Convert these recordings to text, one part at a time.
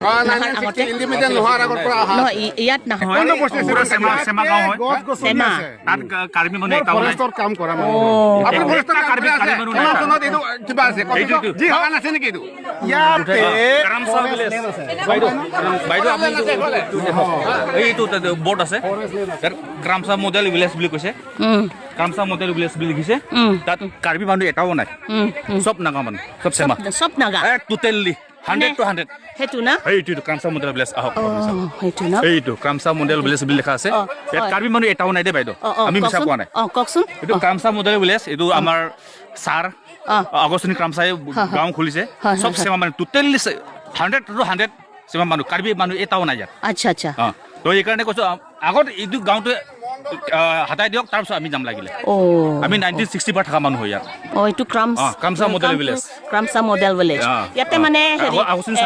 independent নোহোৱাৰ আগৰ পৰা অহা ইয়াত নহয় চেমা গাঁও হয় তাত কাৰ্বি মানুহ এটাও নাই কাম কৰা কিবা আছে আছে নেকি এইটো বাইদেউ আপুনি এইটো বৰ্ড আছে তাত ক্ৰামচা মডেল ভিলেজ বুলি কৈছে ক্ৰামচা মডেল ভিলেজ বুলি লিখিছে তাত কাৰ্বি মানুহ এটাও নাই চব নাগা মানুহ চব চেমা চব নাগা টোটেলি 100 to 100 হেতু না এইটো ক্ৰামচা মডেল ভিলেজ আহক হেতু না এইটো ক্ৰামচা মডেল ভিলেজ বুলি লিখা আছে ইয়াত কাৰ্বি মানুহ এটাও নাই দে বাইদেউ আমি মিছা কোৱা নাই কওকচোন এইটো ক্ৰামচা মডেল ভিলেজ এইটো আমাৰ ছাৰ আগষ্টনী ক্ৰামচাই গাঁও খুলিছে চব চেমা মানুহ টোটেলি 100 to 100 চেমা মানুহ কাৰ্বি মানুহ এটাও নাই ইয়াত আচ্ছা আচ্ছা তো এইকাৰণে কৈছো আগত এইটো গাঁওটো হাতাই দিয়ক তাৰপিছত আমি যাম লাগিলে আমি 1960 পৰা থকা মানুহ হয় ইয়াত এইটো ক্ৰামচা মডেল ভিলেজ ক্ৰামচা মডেল ভিলেজ ইয়াতে মানে আগষ্টনী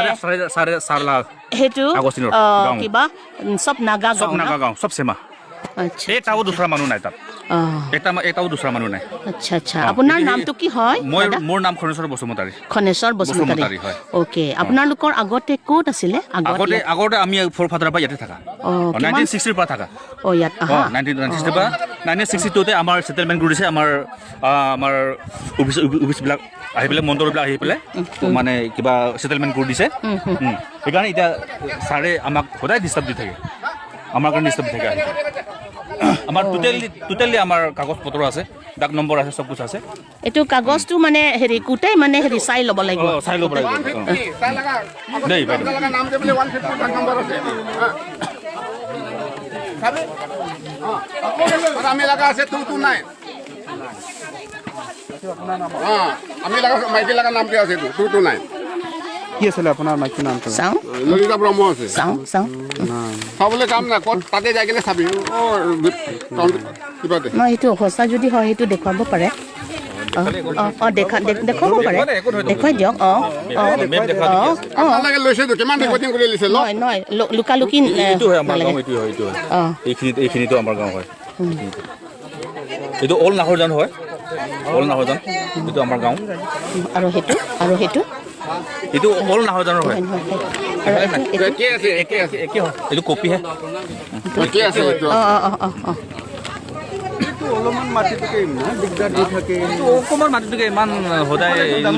চাৰে হেতু কিবা চব নাগা গাঁও চব চেমা আচ্ছা এটাও দুসৰা মানুহ নাই তাত এটাও দুসৰা মানুহ নাই আচ্ছা আচ্ছা আপোনাৰ নামটো কি হয় মোৰ নাম খনেশ্বৰ বসুমতাৰী হয় ওকে আপোনালোকৰ আগতে ক'ত আছিলে আগতে আমি ফৰফাদাৰ পৰা ইয়াতে থাকা 1960 পৰা থাকা ইয়াত 1960 পৰা 1962 তে আমাৰ সেটেলমেন্ট কৰিছে আমাৰ অফিচবিলাক আহি পেলাই মণ্ডলবিলাক আহি পেলাই মানে কিবা সেটেলমেন্ট কৰি দিছে সেইকাৰণে এতিয়া ছাৰে আমাক সদায় ডিষ্টাৰ্ব দি থাকে আমাৰ কাৰণে ডিষ্টাৰ্ব থাকে আমাৰ টোটেলি আমাৰ কাগজ পত্ৰ আছে ডাক নম্বৰ আছে সব কিছু আছে এটো কাগজটো মানে হেৰি কুটাই মানে হেৰি চাই ল'ব লাগিব দেই বাইদেউ নাম দে বলে 150 ডাক নম্বৰ আছে সাবে আমি লাগা আছে 229 আমি লাগা মাইকি লাগা নাম কি আছে 229 কি আছিল আপোনাৰ মাইকি নামটো চাও ললিতা ব্ৰহ্ম আছে চাও চাবলৈ কাম না ক'ত তাতে যাই কিনে চাবি কিবা দে ন এইটো সঁচা যদি হয় সেইটো দেখুৱাব পাৰে দেখাব পাৰে দেখুৱাই দিয়ক আপোনালোকে লৈছে তো কিমান ৰেকৰ্ডিং কৰি লৈছে নহয় লুকালুকি এইটো হয় আমাৰ গাঁও এইটো হয় এইখিনিতো আমাৰ গাঁও হয় এইটো অল নাহৰজান হয় অল নাহৰজান এইটো আমাৰ গাঁও আৰু সেইটো এইটো অল নাহৰজানৰ হয় একে আছে এইটো কপিহে একে আছে অলপমান মাটিটোকে ইমান দিগদাৰ দি থাকে অকণমান মাটিটোকে ইমান সদায়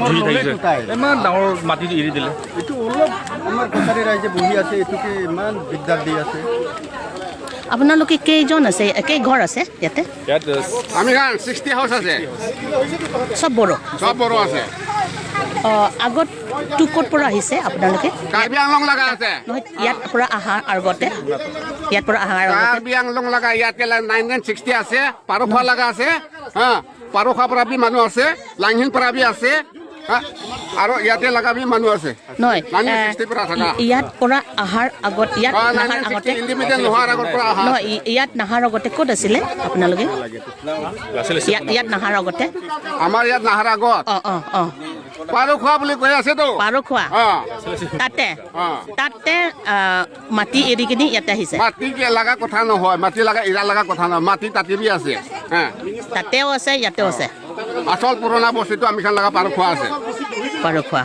ধুই থাকিছে ইমান ডাঙৰ মাটিটো এৰি দিলে এইটো অলপ আমাৰ কছাৰী ৰাইজে বহি আছে এইটোকে ইমান দিগদাৰ দি আছে আপোনালোকে কেইজন আছে ঘৰ আছে ইয়াত আমি 60 হাউচ আছে সব বড় আছে আগত ক'ত পৰা আহিছে আপোনালোকে কাৰ্বি আংলং লাগা আছে ইয়াত পৰা অহাৰ আগতে কাৰ্বি আংলং লাগা ইয়াতে 1960 আছে পাৰখোৱা লাগা আছে পাৰখোৱা পৰা বি মানুহ আছে লাংহিন পৰা বি আছে আৰু ইয়াতে লাগা বি মানুহ আছে নহয় 1960 পৰা থাকা ইয়াত পৰা অহাৰ আগত ইণ্ডিপেণ্ডেণ্ট নোহোৱাৰ আগৰ পৰা অহা ইয়াত নাহাৰ আগতে ক'ত আছিলে আপোনালোকে ইয়াত নাহাৰ আগতে আমাৰ ইয়াত নাহাৰ আগত পাৰখোৱা বুলি কৈ আছে তো পাৰখোৱা তাতে মাটি এৰি কিনি ইয়াতে আহিছে মাটি লাগা কথা নহয় মাটি লাগা এৰা লাগা কথা নহয় মাটি তাতে বি আছে তাতেও আছে ইয়াতেও আছে আচল পুৰণা বস্তুটো আমি খান লাগা পাৰখোৱা আছে পাৰখোৱা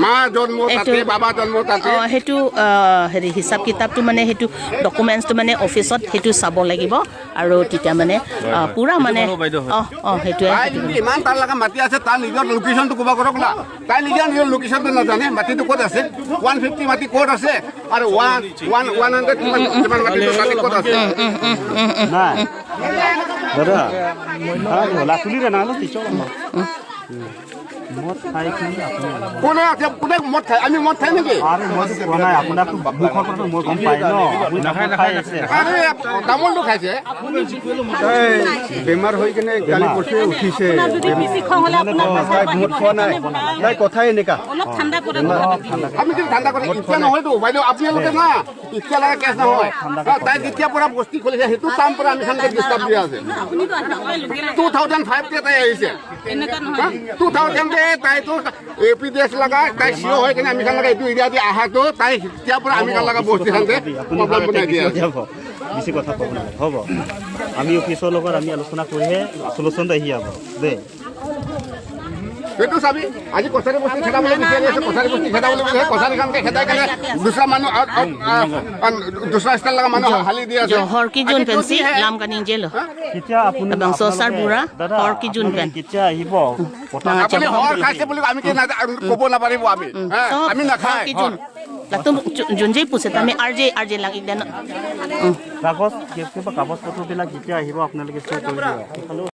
মা জন্ম তাতে বাবা জন্ম তাতে সেইটো হেৰি হিচাপ কিতাপটো মানে সেইটো ডকুমেণ্টছটো মানে অফিচত সেইটো চাব লাগিব আৰু তেতিয়া মানে পুৰা মানে সেইটোৱে ইমান তাৰ লাগা মাটি আছে তাৰ নিজৰ লোকেশ্যনটো ক'ব কৰক না তাই নিজৰ লোকেশ্যনটো নাজানে মাটিটো ক'ত আছে 150 মাটি ক'ত আছে আৰু 100 কিমান মাটি ক'ত আছে নাই দাদা লাতুলিৰে নালো তিছ মদ খাই কোনে আছে কোনে মদ খাই আমি মদ খাই নেকি আরে মদ খোৱা নাই আপোনাক মুখৰ পৰা মই গম পাই ন আপুনি নাখাই আছে আৰে তামোলটো খাইছে বেমাৰ হৈ কিনে কালি পৰহি উঠিছে মদ খোৱা নাই নাই কথাই এনেকা অলপ ঠাণ্ডা কৰে আমি কি ঠাণ্ডা কৰে ইচ্ছা নহয়তো বাইদেউ আপোনালোকে না ইচ্ছা লাগা কেছ নহয় তাই যেতিয়া পৰা বস্তি খুলিছে সেইটো টাইম পৰা আমি খানকে ডিষ্টাৰ্ব দিয়া আছে 2005 তে তাই আহিছে এনেকা নহয় 2000 তাই তো এপিডিএস লাগা তাই সিও হয় কিনে আমি খান লাগা এইটো এৰিয়া দি আহাটো তাই তেতিয়া পৰা আমি খান লাগা বস্তি খানতে প্ৰব্লেম বনাই দিয়া বেছি কথা ক'ব নালাগে হ'ব আমি অফিচৰ লগত আমি আলোচনা কৰিহে চলুচনটো আহি যাব দেই সেইটো চাবি আজি কছাৰী বস্তি খেদাবলৈ বিচাৰি আছে কছাৰী বস্তি খেদাবলৈ বিচাৰে কছাৰী খানকে খেদাই কেনে দুসৰা মানুহ দুসৰা ষ্টাইল লগা মানুহ হালি দি আছে জহৰ কি জোন পেঞ্চি লাম কানি জেল কেতিয়া আপুনি এবং সসাৰ বুঢ়া হৰ কি জোন পেন কেতিয়া আহিব আপুনি হৰ খাইছে বুলি আমি কি ক'ব নাপাৰিব আমি আমি নাখায় কি জোন লাতো জোন যেই পুছে আমি আৰ জে লাগি দেন কাগজ কিবা কাগজ পত্ৰবিলাক কেতিয়া আহিব আপোনালোকে চেক কৰিব